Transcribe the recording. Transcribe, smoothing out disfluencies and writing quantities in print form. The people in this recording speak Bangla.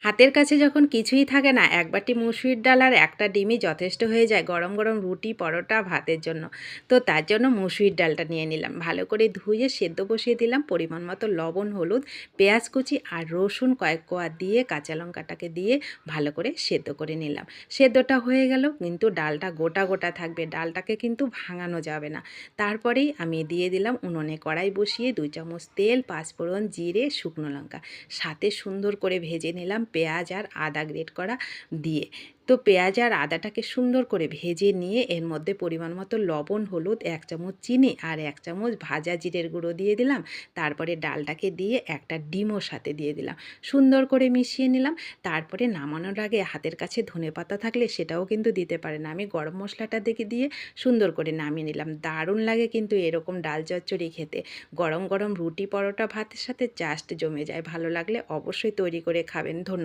হাতের কাছে যখন কিছুই থাকে না, এক বাটি মুসুরির ডাল আর একটা ডিমই যথেষ্ট হয়ে যায় গরম গরম রুটি, পরোটা, ভাতের জন্য। তো তার জন্য মুসুরির ডালটা নিয়ে নিলাম, ভালো করে ধুয়ে সেদ্ধ বসিয়ে দিলাম, পরিমাণ মতো লবণ, হলুদ, পেঁয়াজ কুচি আর রসুন কয়েক কোয়া দিয়ে কাঁচা লঙ্কাটাকে দিয়ে ভালো করে সেদ্ধ করে নিলাম। সেদ্ধটা হয়ে গেল, কিন্তু ডালটা গোটা গোটা থাকবে, ডালটাকে কিন্তু ভাঙানো যাবে না। তারপরেই আমি দিয়ে দিলাম উনুনে কড়াই বসিয়ে 2 চামচ তেল, পাঁচফোড়ন, জিরে, শুকনো লঙ্কা, সাথে সুন্দর করে ভেজে নিলাম পেঁয়াজ আর আদা গ্রেট করা দিয়ে। তো পেঁয়াজ আর আদাটাকে সুন্দর করে ভেজে নিয়ে এর মধ্যে পরিমাণ মতো লবণ, হলুদ, 1 চামচ চিনি আর 1 চামচ ভাজা জিরের গুঁড়ো দিয়ে দিলাম। তারপরে ডালটাকে দিয়ে একটা ডিমও সাথে দিয়ে দিলাম, সুন্দর করে মিশিয়ে নিলাম। তারপরে নামানোর আগে হাতের কাছে ধনেপাতা থাকলে সেটাও কিন্তু দিতে পারেন। আমি গরম মশলাটা দিয়ে সুন্দর করে নামিয়ে নিলাম। দারুণ লাগে কিন্তু এরকম ডাল চচ্চড়ি খেতে। গরম গরম রুটি, পরোটা, ভাতের সাথে জাস্ট জমে যায়। ভালো লাগলে অবশ্যই তৈরি করে খাবেন। ধন্যবাদ।